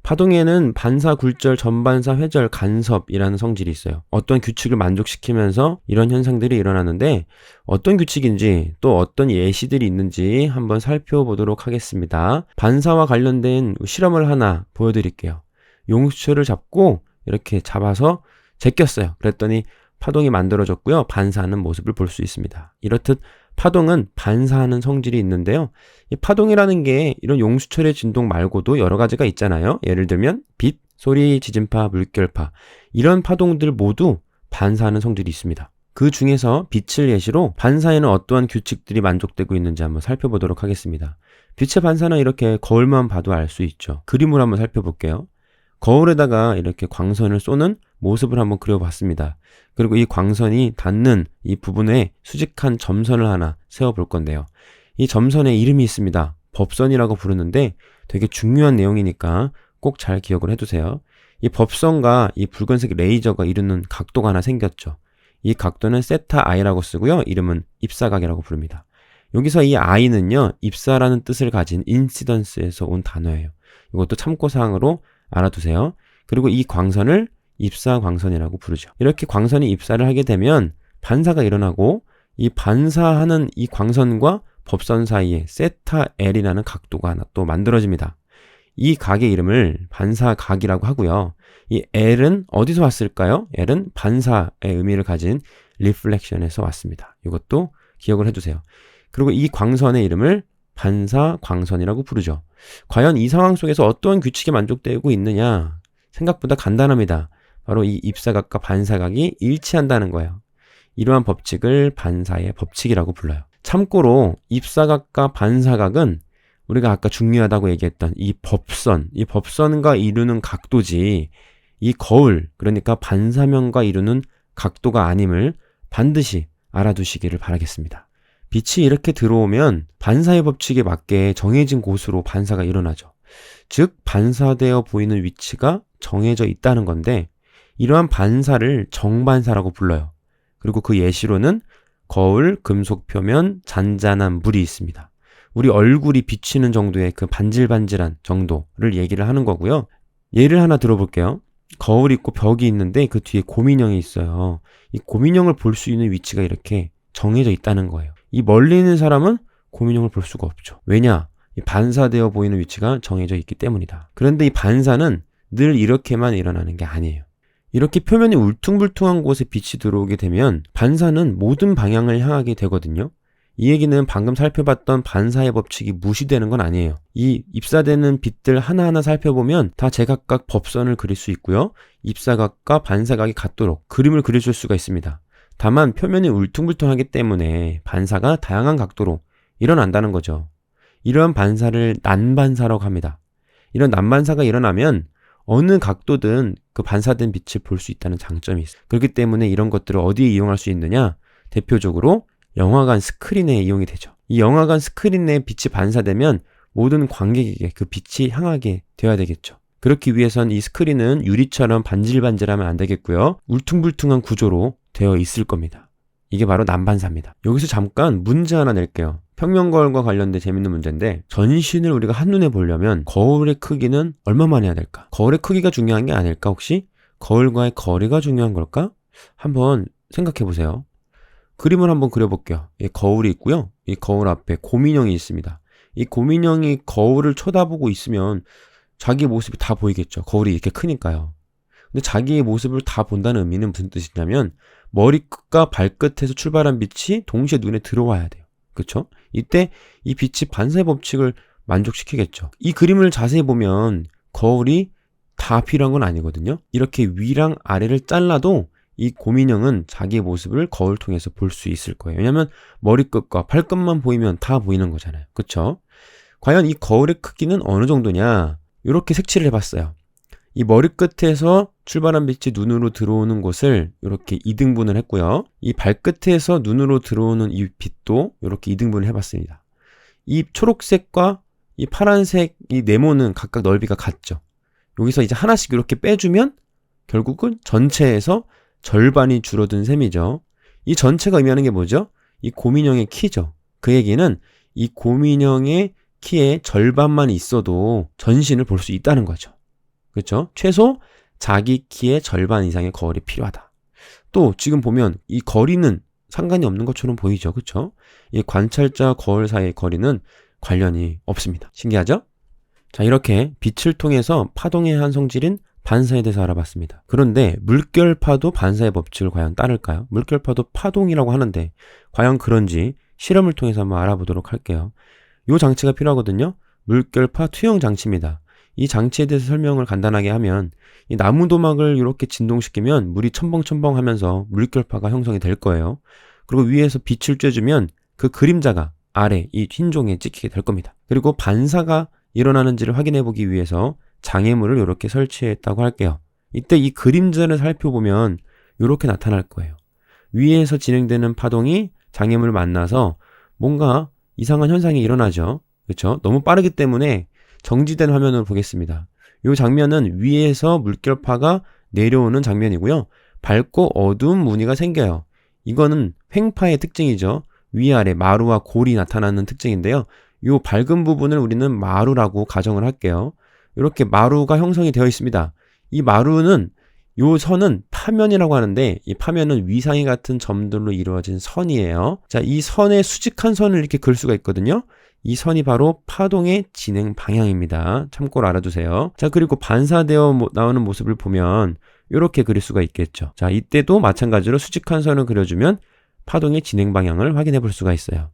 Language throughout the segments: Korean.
파동에는 반사, 굴절, 전반사, 회절, 간섭이라는 성질이 있어요. 어떤 규칙을 만족시키면서 이런 현상들이 일어나는데 어떤 규칙인지 또 어떤 예시들이 있는지 한번 살펴보도록 하겠습니다. 반사와 관련된 실험을 하나 보여드릴게요. 용수철을 잡고 이렇게 잡아서 제꼈어요. 그랬더니 파동이 만들어졌고요. 반사하는 모습을 볼 수 있습니다. 이렇듯 파동은 반사하는 성질이 있는데요. 이 파동이라는 게 이런 용수철의 진동 말고도 여러 가지가 있잖아요. 예를 들면 빛, 소리, 지진파, 물결파 이런 파동들 모두 반사하는 성질이 있습니다. 그 중에서 빛을 예시로 반사에는 어떠한 규칙들이 만족되고 있는지 한번 살펴보도록 하겠습니다. 빛의 반사는 이렇게 거울만 봐도 알 수 있죠. 그림으로 한번 살펴볼게요. 거울에다가 이렇게 광선을 쏘는 모습을 한번 그려봤습니다. 그리고 이 광선이 닿는 이 부분에 수직한 점선을 하나 세워볼 건데요. 이 점선에 이름이 있습니다. 법선이라고 부르는데 되게 중요한 내용이니까 꼭 잘 기억을 해두세요. 이 법선과 이 붉은색 레이저가 이루는 각도가 하나 생겼죠. 이 각도는 세타 i라고 쓰고요. 이름은 입사각이라고 부릅니다. 여기서 이 i는요, 입사라는 뜻을 가진 인시던스에서 온 단어예요. 이것도 참고사항으로 알아두세요. 그리고 이 광선을 입사광선이라고 부르죠. 이렇게 광선이 입사를 하게 되면 반사가 일어나고 이 반사하는 이 광선과 법선 사이에 세타 L이라는 각도가 하나 또 만들어집니다. 이 각의 이름을 반사각이라고 하고요. 이 L은 어디서 왔을까요? L은 반사의 의미를 가진 리플렉션에서 왔습니다. 이것도 기억을 해두세요. 그리고 이 광선의 이름을 반사광선이라고 부르죠. 과연 이 상황 속에서 어떤 규칙이 만족되고 있느냐? 생각보다 간단합니다. 바로 이 입사각과 반사각이 일치한다는 거예요. 이러한 법칙을 반사의 법칙이라고 불러요. 참고로 입사각과 반사각은 우리가 아까 중요하다고 얘기했던 이 법선과 이루는 각도지 이 거울, 그러니까 반사면과 이루는 각도가 아님을 반드시 알아두시기를 바라겠습니다. 빛이 이렇게 들어오면 반사의 법칙에 맞게 정해진 곳으로 반사가 일어나죠. 즉 반사되어 보이는 위치가 정해져 있다는 건데 이러한 반사를 정반사라고 불러요. 그리고 그 예시로는 거울, 금속 표면, 잔잔한 물이 있습니다. 우리 얼굴이 비치는 정도의 그 반질반질한 정도를 얘기를 하는 거고요. 예를 하나 들어볼게요. 거울이 있고 벽이 있는데 그 뒤에 곰인형이 있어요. 이 곰인형을 볼 수 있는 위치가 이렇게 정해져 있다는 거예요. 이 멀리 있는 사람은 곰인형을 볼 수가 없죠. 왜냐? 이 반사되어 보이는 위치가 정해져 있기 때문이다. 그런데 이 반사는 늘 이렇게만 일어나는 게 아니에요. 이렇게 표면이 울퉁불퉁한 곳에 빛이 들어오게 되면 반사는 모든 방향을 향하게 되거든요. 이 얘기는 방금 살펴봤던 반사의 법칙이 무시되는 건 아니에요. 이 입사되는 빛들 하나하나 살펴보면 다 제각각 법선을 그릴 수 있고요. 입사각과 반사각이 같도록 그림을 그려줄 수가 있습니다. 다만 표면이 울퉁불퉁하기 때문에 반사가 다양한 각도로 일어난다는 거죠. 이러한 반사를 난반사라고 합니다. 이런 난반사가 일어나면 어느 각도든 그 반사된 빛을 볼 수 있다는 장점이 있어요. 그렇기 때문에 이런 것들을 어디에 이용할 수 있느냐? 대표적으로 영화관 스크린에 이용이 되죠. 이 영화관 스크린에 빛이 반사되면 모든 관객에게 그 빛이 향하게 되어야 되겠죠. 그렇기 위해선 이 스크린은 유리처럼 반질반질하면 안 되겠고요. 울퉁불퉁한 구조로 되어 있을 겁니다. 이게 바로 난반사입니다. 여기서 잠깐 문제 하나 낼게요. 평면거울과 관련된 재밌는 문제인데 전신을 우리가 한눈에 보려면 거울의 크기는 얼마만 해야 될까? 거울의 크기가 중요한 게 아닐까 혹시? 거울과의 거리가 중요한 걸까? 한번 생각해 보세요. 그림을 한번 그려볼게요. 이 거울이 있고요. 이 거울 앞에 곰인형이 있습니다. 이 곰인형이 거울을 쳐다보고 있으면 자기 모습이 다 보이겠죠. 거울이 이렇게 크니까요. 근데 자기의 모습을 다 본다는 의미는 무슨 뜻이냐면 머리끝과 발끝에서 출발한 빛이 동시에 눈에 들어와야 돼요. 그렇죠? 이때 이 빛이 반사의 법칙을 만족시키겠죠. 이 그림을 자세히 보면 거울이 다 필요한 건 아니거든요. 이렇게 위랑 아래를 잘라도 이 곰인형은 자기의 모습을 거울 통해서 볼 수 있을 거예요. 왜냐하면 머리끝과 발끝만 보이면 다 보이는 거잖아요. 그렇죠? 과연 이 거울의 크기는 어느 정도냐? 이렇게 색칠을 해봤어요. 이 머리끝에서 출발한 빛이 눈으로 들어오는 곳을 이렇게 2등분을 했고요. 이 발끝에서 눈으로 들어오는 이 빛도 이렇게 2등분을 해봤습니다. 이 초록색과 이 파란색 이 네모는 각각 넓이가 같죠. 여기서 이제 하나씩 이렇게 빼주면 결국은 전체에서 절반이 줄어든 셈이죠. 이 전체가 의미하는 게 뭐죠? 이 곰인형의 키죠. 그 얘기는 이 곰인형의 키의 절반만 있어도 전신을 볼 수 있다는 거죠. 그렇죠? 최소 자기 키의 절반 이상의 거울이 필요하다. 또 지금 보면 이 거리는 상관이 없는 것처럼 보이죠. 그렇죠? 이 관찰자와 거울 사이의 거리는 관련이 없습니다. 신기하죠? 자, 이렇게 빛을 통해서 파동의 한 성질인 반사에 대해서 알아봤습니다. 그런데 물결파도 반사의 법칙을 과연 따를까요? 물결파도 파동이라고 하는데 과연 그런지 실험을 통해서 한번 알아보도록 할게요. 이 장치가 필요하거든요. 물결파 투영 장치입니다. 이 장치에 대해서 설명을 간단하게 하면 이 나무도막을 이렇게 진동시키면 물이 첨벙첨벙 하면서 물결파가 형성이 될 거예요. 그리고 위에서 빛을 쬐주면 그 그림자가 아래 이 흰 종이에 찍히게 될 겁니다. 그리고 반사가 일어나는지를 확인해 보기 위해서 장애물을 이렇게 설치했다고 할게요. 이때 이 그림자를 살펴보면 이렇게 나타날 거예요. 위에서 진행되는 파동이 장애물을 만나서 뭔가 이상한 현상이 일어나죠. 그렇죠? 너무 빠르기 때문에 정지된 화면으로 보겠습니다. 이 장면은 위에서 물결파가 내려오는 장면이고요. 밝고 어두운 무늬가 생겨요. 이거는 횡파의 특징이죠. 위아래 마루와 골이 나타나는 특징인데요. 이 밝은 부분을 우리는 마루라고 가정을 할게요. 이렇게 마루가 형성이 되어 있습니다. 이 마루는 이 선은 파면이라고 하는데 이 파면은 위상이 같은 점들로 이루어진 선이에요. 자, 이 선에 수직한 선을 이렇게 그을 수가 있거든요. 이 선이 바로 파동의 진행 방향입니다. 참고로 알아두세요. 자, 그리고 반사되어 나오는 모습을 보면 이렇게 그릴 수가 있겠죠. 자, 이때도 마찬가지로 수직한 선을 그려주면 파동의 진행 방향을 확인해 볼 수가 있어요.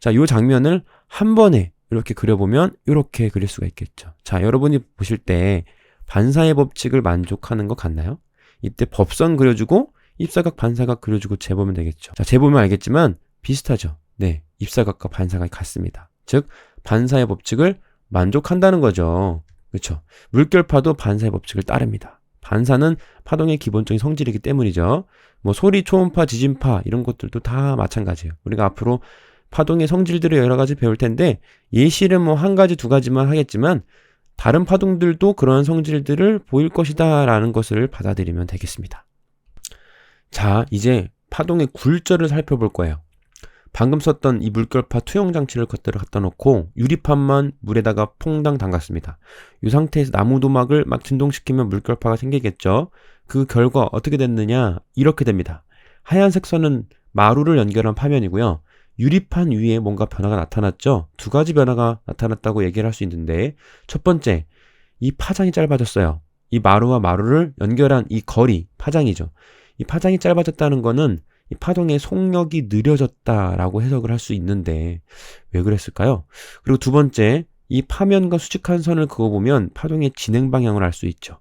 자, 이 장면을 한 번에 이렇게 그려보면 이렇게 그릴 수가 있겠죠. 자, 여러분이 보실 때 반사의 법칙을 만족하는 것 같나요? 이때 법선 그려주고 입사각 반사각 그려주고 재보면 되겠죠. 자, 재보면 알겠지만 비슷하죠. 네, 입사각과 반사각이 같습니다. 즉 반사의 법칙을 만족한다는 거죠. 그렇죠? 물결파도 반사의 법칙을 따릅니다. 반사는 파동의 기본적인 성질이기 때문이죠. 뭐 소리, 초음파, 지진파 이런 것들도 다 마찬가지예요. 우리가 앞으로 파동의 성질들을 여러 가지 배울 텐데 예시는 뭐 한 가지, 두 가지만 하겠지만 다른 파동들도 그런 성질들을 보일 것이다 라는 것을 받아들이면 되겠습니다. 자, 이제 파동의 굴절을 살펴볼 거예요. 방금 썼던 이 물결파 투영 장치를 겉대로 갖다 놓고 유리판만 물에다가 퐁당 담갔습니다. 이 상태에서 나무도막을 막 진동시키면 물결파가 생기겠죠. 그 결과 어떻게 됐느냐? 이렇게 됩니다. 하얀색 선은 마루를 연결한 파면이고요. 유리판 위에 뭔가 변화가 나타났죠. 두 가지 변화가 나타났다고 얘기를 할 수 있는데 첫 번째, 이 파장이 짧아졌어요. 이 마루와 마루를 연결한 이 거리, 파장이죠. 이 파장이 짧아졌다는 거는 이 파동의 속력이 느려졌다라고 해석을 할 수 있는데 왜 그랬을까요? 그리고 두 번째, 이 파면과 수직한 선을 그어보면 파동의 진행 방향을 알 수 있죠.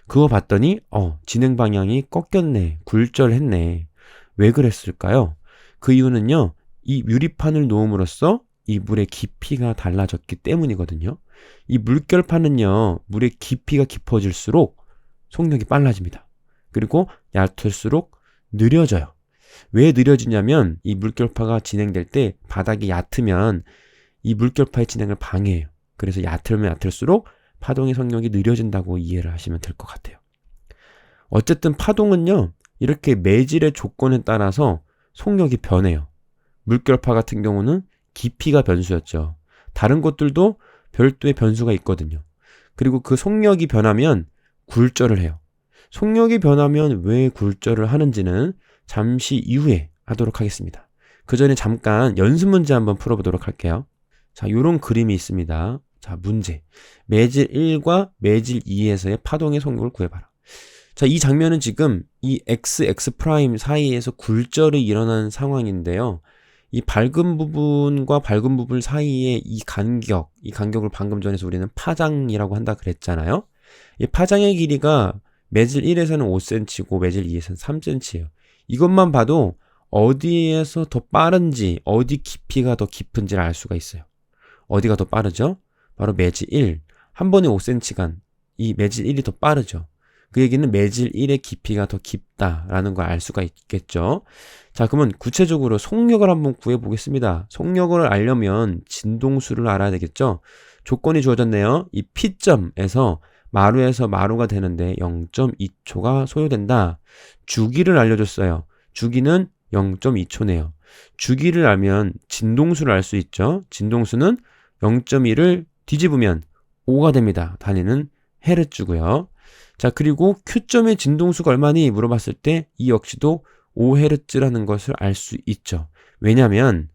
그거 봤더니 진행 방향이 꺾였네, 굴절했네. 왜 그랬을까요? 그 이유는요, 이 유리판을 놓음으로써 이 물의 깊이가 달라졌기 때문이거든요. 이 물결파는요, 물의 깊이가 깊어질수록 속력이 빨라집니다. 그리고 얕을수록 느려져요. 왜 느려지냐면 이 물결파가 진행될 때 바닥이 얕으면 이 물결파의 진행을 방해해요. 그래서 얕으면 얕을수록 파동의 속력이 느려진다고 이해를 하시면 될 것 같아요. 어쨌든 파동은요, 이렇게 매질의 조건에 따라서 속력이 변해요. 물결파 같은 경우는 깊이가 변수였죠. 다른 것들도 별도의 변수가 있거든요. 그리고 그 속력이 변하면 굴절을 해요. 속력이 변하면 왜 굴절을 하는지는 잠시 이후에 하도록 하겠습니다. 그 전에 잠깐 연습 문제 한번 풀어보도록 할게요. 자, 요런 그림이 있습니다. 자, 문제. 매질 1과 매질 2에서의 파동의 속력을 구해봐라. 자, 이 장면은 지금 이 x 사이에서 굴절이 일어나는 상황인데요. 이 밝은 부분과 밝은 부분 사이의 이 간격을 방금 전에서 우리는 파장이라고 한다 그랬잖아요. 이 파장의 길이가 매질 1에서는 5cm고 매질 2에서는 3cm예요. 이것만 봐도 어디에서 더 빠른지, 어디 깊이가 더 깊은지를 알 수가 있어요. 어디가 더 빠르죠? 바로 매질 1. 한 번에 5cm간 이 매질 1이 더 빠르죠. 그 얘기는 매질 1의 깊이가 더 깊다라는 걸 알 수가 있겠죠. 자, 그러면 구체적으로 속력을 한번 구해보겠습니다. 속력을 알려면 진동수를 알아야 되겠죠. 조건이 주어졌네요. 이 P점에서 마루에서 마루가 되는데 0.2초가 소요된다. 주기를 알려줬어요. 주기는 0.2초네요. 주기를 알면 진동수를 알 수 있죠. 진동수는 0.2를 뒤집으면 5가 됩니다. 단위는 헤르츠고요. 자, 그리고 Q점의 진동수가 얼마니? 물어봤을 때 이 역시도 5Hz라는 것을 알 수 있죠. 왜냐하면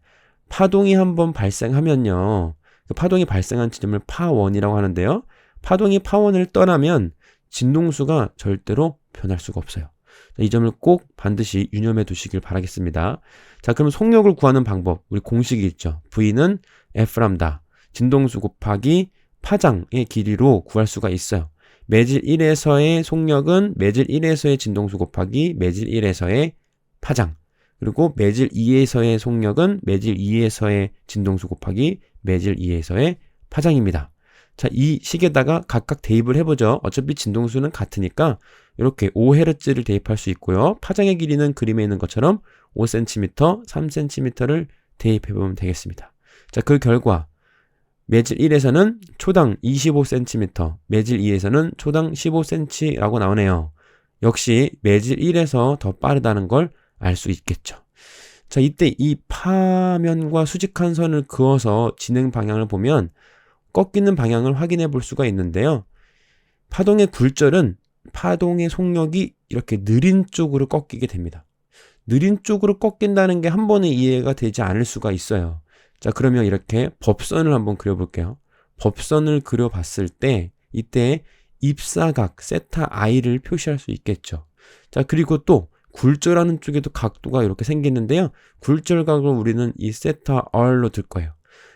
파동이 한번 발생하면요. 그 파동이 발생한 지점을 파1이라고 하는데요. 파동이 파1을 떠나면 진동수가 절대로 변할 수가 없어요. 이 점을 꼭 반드시 유념해 두시길 바라겠습니다. 자, 그럼 속력을 구하는 방법, 우리 공식이 있죠. V는 F람다, 진동수 곱하기 파장의 길이로 구할 수가 있어요. 매질 1에서의 속력은 매질 1에서의 진동수 곱하기 매질 1에서의 파장, 그리고 매질 2에서의 속력은 매질 2에서의 진동수 곱하기 매질 2에서의 파장입니다. 자, 이 식에다가 각각 대입을 해보죠. 어차피 진동수는 같으니까 이렇게 5Hz를 대입할 수 있고요. 파장의 길이는 그림에 있는 것처럼 5cm, 3cm를 대입해보면 되겠습니다. 자, 그 결과 매질 1에서는 초당 25cm, 매질 2에서는 초당 15cm라고 나오네요. 역시 매질 1에서 더 빠르다는 걸 알 수 있겠죠. 자, 이때 이 파면과 수직한 선을 그어서 진행 방향을 보면 꺾이는 방향을 확인해 볼 수가 있는데요. 파동의 굴절은 파동의 속력이 이렇게 느린 쪽으로 꺾이게 됩니다. 느린 쪽으로 꺾인다는 게 한 번에 이해가 되지 않을 수가 있어요. 자, 그러면 이렇게 법선을 한번 그려볼게요. 법선을 그려봤을 때 이때 입사각 세타 i를 표시할 수 있겠죠. 자, 그리고 또 굴절하는 쪽에도 각도가 이렇게 생기는데요. 굴절각을 우리는 이 세타 r로 들 거예요.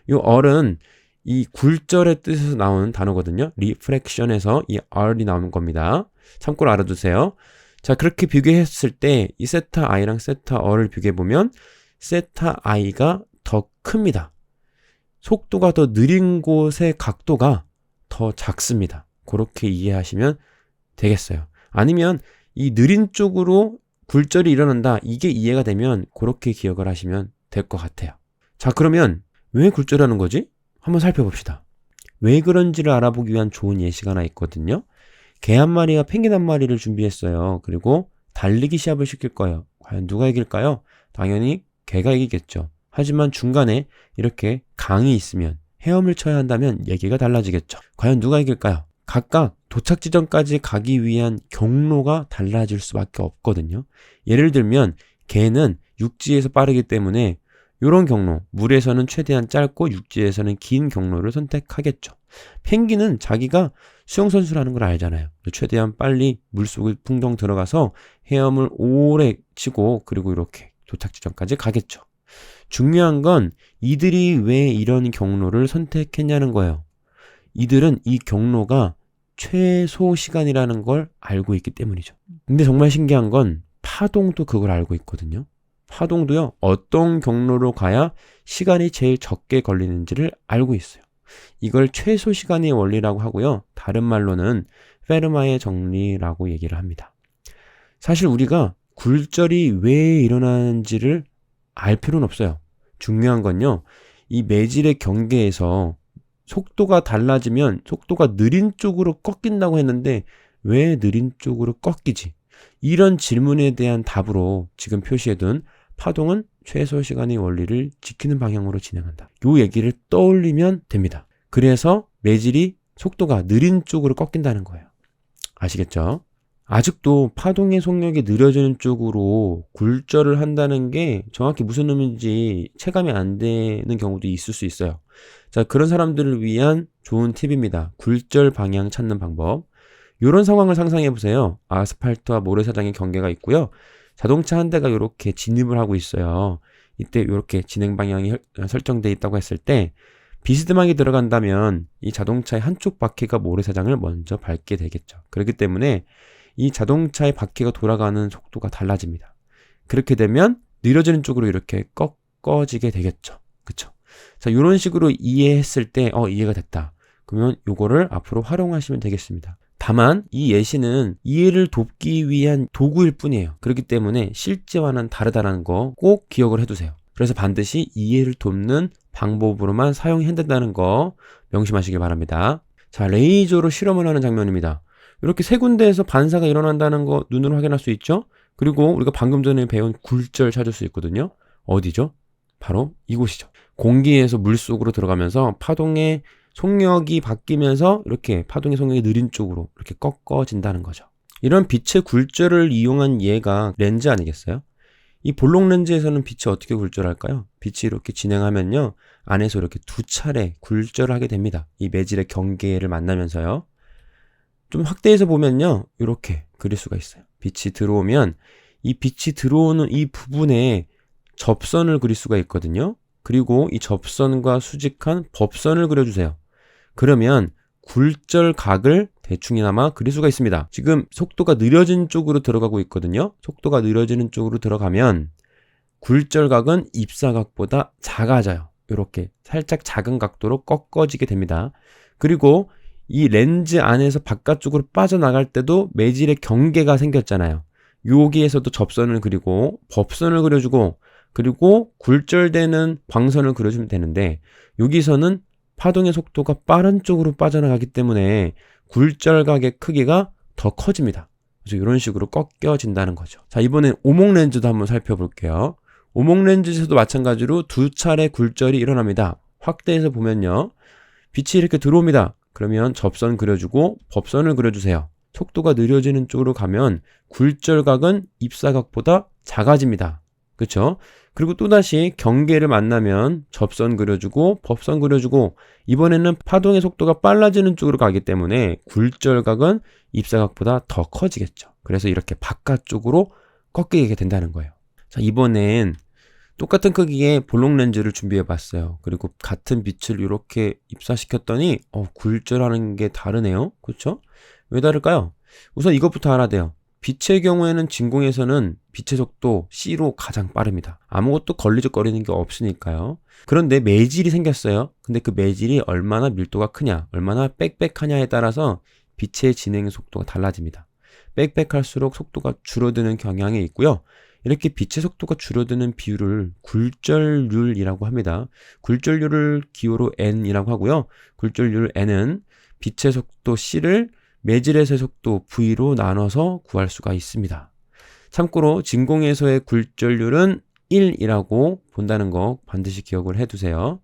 이 r은 이 굴절의 뜻에서 나오는 단어거든요. 리프렉션에서 이 r이 나오는 겁니다. 참고로 알아두세요. 자, 그렇게 비교했을 때 이 세타 i랑 세타 r을 비교해보면 세타 i가 더 큽니다. 속도가 더 느린 곳의 각도가 더 작습니다. 그렇게 이해하시면 되겠어요. 아니면 이 느린 쪽으로 굴절이 일어난다, 이게 이해가 되면 그렇게 기억을 하시면 될 것 같아요. 자, 그러면 왜 굴절하는 거지? 한번 살펴봅시다. 왜 그런지를 알아보기 위한 좋은 예시가 하나 있거든요. 개 한 마리와 펭귄 한 마리를 준비했어요. 그리고 달리기 시합을 시킬 거예요. 과연 누가 이길까요? 당연히 개가 이기겠죠. 하지만 중간에 이렇게 강이 있으면, 헤엄을 쳐야 한다면 얘기가 달라지겠죠. 과연 누가 이길까요? 각각 도착 지점까지 가기 위한 경로가 달라질 수밖에 없거든요. 예를 들면 개는 육지에서 빠르기 때문에 이런 경로, 물에서는 최대한 짧고 육지에서는 긴 경로를 선택하겠죠. 펭귄은 자기가 수영선수라는 걸 알잖아요. 최대한 빨리 물속에 풍덩 들어가서 헤엄을 오래 치고 그리고 이렇게 도착 지점까지 가겠죠. 중요한 건 이들이 왜 이런 경로를 선택했냐는 거예요. 이들은 이 경로가 최소 시간이라는 걸 알고 있기 때문이죠. 근데 정말 신기한 건 파동도 그걸 알고 있거든요. 파동도요, 어떤 경로로 가야 시간이 제일 적게 걸리는지를 알고 있어요. 이걸 최소 시간의 원리라고 하고요. 다른 말로는 페르마의 정리라고 얘기를 합니다. 사실 우리가 굴절이 왜 일어나는지를 알 필요는 없어요. 중요한 건요, 이 매질의 경계에서 속도가 달라지면 속도가 느린 쪽으로 꺾인다고 했는데 왜 느린 쪽으로 꺾이지? 이런 질문에 대한 답으로 지금 표시해둔 파동은 최소 시간의 원리를 지키는 방향으로 진행한다. 이 얘기를 떠올리면 됩니다. 그래서 매질이 속도가 느린 쪽으로 꺾인다는 거예요. 아시겠죠? 아직도 파동의 속력이 느려지는 쪽으로 굴절을 한다는 게 정확히 무슨 의미인지 체감이 안 되는 경우도 있을 수 있어요. 자, 그런 사람들을 위한 좋은 팁입니다. 굴절 방향 찾는 방법. 이런 상황을 상상해 보세요. 아스팔트와 모래사장의 경계가 있고요. 자동차 한 대가 이렇게 진입을 하고 있어요. 이때 이렇게 진행 방향이 설정되어 있다고 했을 때 비스듬하게 들어간다면 이 자동차의 한쪽 바퀴가 모래사장을 먼저 밟게 되겠죠. 그렇기 때문에 이 자동차의 바퀴가 돌아가는 속도가 달라집니다. 그렇게 되면 느려지는 쪽으로 이렇게 꺾어지게 되겠죠. 그쵸? 자, 이런 식으로 이해했을 때 이해가 됐다. 그러면 요거를 앞으로 활용하시면 되겠습니다. 다만 이 예시는 이해를 돕기 위한 도구일 뿐이에요. 그렇기 때문에 실제와는 다르다는 거 꼭 기억을 해두세요. 그래서 반드시 이해를 돕는 방법으로만 사용해야 된다는 거 명심하시길 바랍니다. 자, 레이저로 실험을 하는 장면입니다. 이렇게 세 군데에서 반사가 일어난다는 거 눈으로 확인할 수 있죠? 그리고 우리가 방금 전에 배운 굴절 찾을 수 있거든요. 어디죠? 바로 이곳이죠. 공기에서 물속으로 들어가면서 파동의 속력이 바뀌면서 이렇게 파동의 속력이 느린 쪽으로 이렇게 꺾어진다는 거죠. 이런 빛의 굴절을 이용한 예가 렌즈 아니겠어요? 이 볼록 렌즈에서는 빛이 어떻게 굴절할까요? 빛이 이렇게 진행하면요, 안에서 이렇게 두 차례 굴절을 하게 됩니다. 이 매질의 경계를 만나면서요. 좀 확대해서 보면요, 이렇게 그릴 수가 있어요. 빛이 들어오면 이 빛이 들어오는 이 부분에 접선을 그릴 수가 있거든요. 그리고 이 접선과 수직한 법선을 그려주세요. 그러면 굴절각을 대충이나마 그릴 수가 있습니다. 지금 속도가 느려진 쪽으로 들어가고 있거든요. 속도가 느려지는 쪽으로 들어가면 굴절각은 입사각보다 작아져요. 이렇게 살짝 작은 각도로 꺾어지게 됩니다. 그리고 이 렌즈 안에서 바깥쪽으로 빠져나갈 때도 매질의 경계가 생겼잖아요. 여기에서도 접선을 그리고 법선을 그려주고, 그리고 굴절되는 광선을 그려주면 되는데, 여기서는 파동의 속도가 빠른 쪽으로 빠져나가기 때문에 굴절각의 크기가 더 커집니다. 그래서 이런 식으로 꺾여진다는 거죠. 자, 이번엔 오목 렌즈도 한번 살펴볼게요. 오목 렌즈에서도 마찬가지로 두 차례 굴절이 일어납니다. 확대해서 보면요, 빛이 이렇게 들어옵니다. 그러면 접선 그려주고 법선을 그려주세요. 속도가 느려지는 쪽으로 가면 굴절각은 입사각보다 작아집니다. 그렇죠? 그리고 또다시 경계를 만나면 접선 그려주고 법선 그려주고, 이번에는 파동의 속도가 빨라지는 쪽으로 가기 때문에 굴절각은 입사각보다 더 커지겠죠. 그래서 이렇게 바깥쪽으로 꺾이게 된다는 거예요. 자, 이번엔 똑같은 크기의 볼록 렌즈를 준비해 봤어요. 그리고 같은 빛을 이렇게 입사시켰더니 굴절하는 게 다르네요. 그렇죠? 왜 다를까요? 우선 이것부터 알아야 돼요. 빛의 경우에는 진공에서는 빛의 속도 C로 가장 빠릅니다. 아무것도 걸리적거리는 게 없으니까요. 그런데 매질이 생겼어요. 근데 그 매질이 얼마나 밀도가 크냐, 얼마나 빽빽하냐에 따라서 빛의 진행 속도가 달라집니다. 빽빽할수록 속도가 줄어드는 경향이 있고요. 이렇게 빛의 속도가 줄어드는 비율을 굴절률이라고 합니다. 굴절률을 기호로 N이라고 하고요. 굴절률 N은 빛의 속도 C를 매질에서의 속도 V로 나눠서 구할 수가 있습니다. 참고로 진공에서의 굴절률은 1이라고 본다는 거 반드시 기억을 해두세요.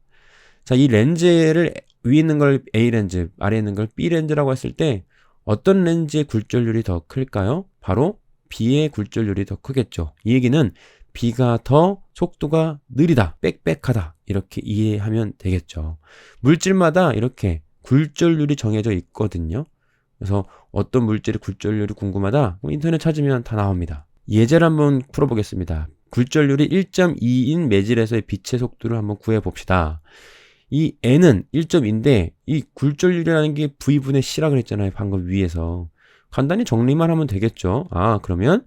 자, 이 렌즈를 위에 있는 걸 A 렌즈, 아래에 있는 걸 B 렌즈라고 했을 때 어떤 렌즈의 굴절률이 더 클까요? 바로 B의 굴절률이 더 크겠죠. 이 얘기는 B가 더 속도가 느리다, 빽빽하다, 이렇게 이해하면 되겠죠. 물질마다 이렇게 굴절률이 정해져 있거든요. 그래서 어떤 물질의 굴절률이 궁금하다? 인터넷 찾으면 다 나옵니다. 예제를 한번 풀어보겠습니다. 굴절률이 1.2인 매질에서의 빛의 속도를 한번 구해봅시다. 이 N은 1.2인데 이 굴절률이라는 게 V분의 C라 그랬잖아요. 방금 위에서. 간단히 정리만 하면 되겠죠. 그러면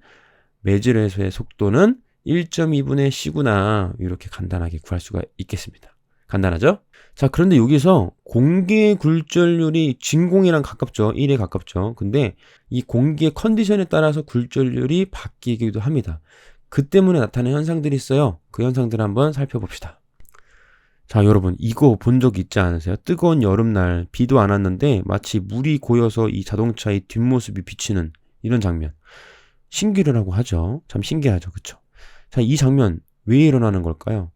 매질에서의 속도는 1.2분의 C구나. 이렇게 간단하게 구할 수가 있겠습니다. 간단하죠? 자, 그런데 여기서 공기의 굴절률이 진공이랑 가깝죠. 1에 가깝죠. 근데 이 공기의 컨디션에 따라서 굴절률이 바뀌기도 합니다. 그 때문에 나타나는 현상들이 있어요. 그 현상들을 한번 살펴봅시다. 자, 여러분, 이거 본 적 있지 않으세요? 뜨거운 여름날 비도 안 왔는데 마치 물이 고여서 이 자동차의 뒷모습이 비치는 이런 장면. 신기루라고 하죠. 참 신기하죠. 그쵸? 자, 이 장면 왜 일어나는 걸까요?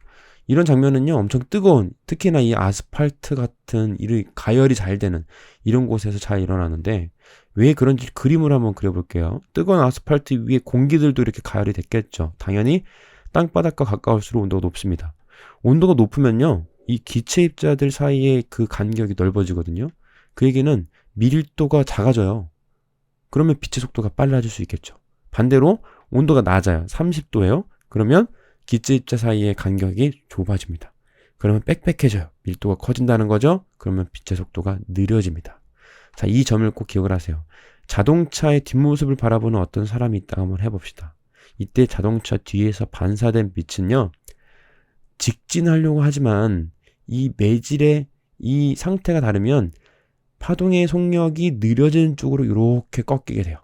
이런 장면은요, 엄청 뜨거운, 특히나 이 아스팔트 같은 이 가열이 잘 되는 이런 곳에서 잘 일어나는데, 왜 그런지 그림을 한번 그려볼게요. 뜨거운 아스팔트 위에 공기들도 이렇게 가열이 됐겠죠. 당연히 땅바닥과 가까울수록 온도가 높습니다. 온도가 높으면요, 이 기체 입자들 사이에 그 간격이 넓어지거든요. 그 얘기는 밀도가 작아져요. 그러면 빛의 속도가 빨라질 수 있겠죠. 반대로 온도가 낮아요. 30도예요. 그러면 기체 입자 사이의 간격이 좁아집니다. 그러면 빽빽해져요. 밀도가 커진다는 거죠. 그러면 빛의 속도가 느려집니다. 자, 이 점을 꼭 기억을 하세요. 자동차의 뒷모습을 바라보는 어떤 사람이 있다고 한번 해봅시다. 이때 자동차 뒤에서 반사된 빛은요, 직진하려고 하지만 이 매질의 이 상태가 다르면 파동의 속력이 느려지는 쪽으로 이렇게 꺾이게 돼요.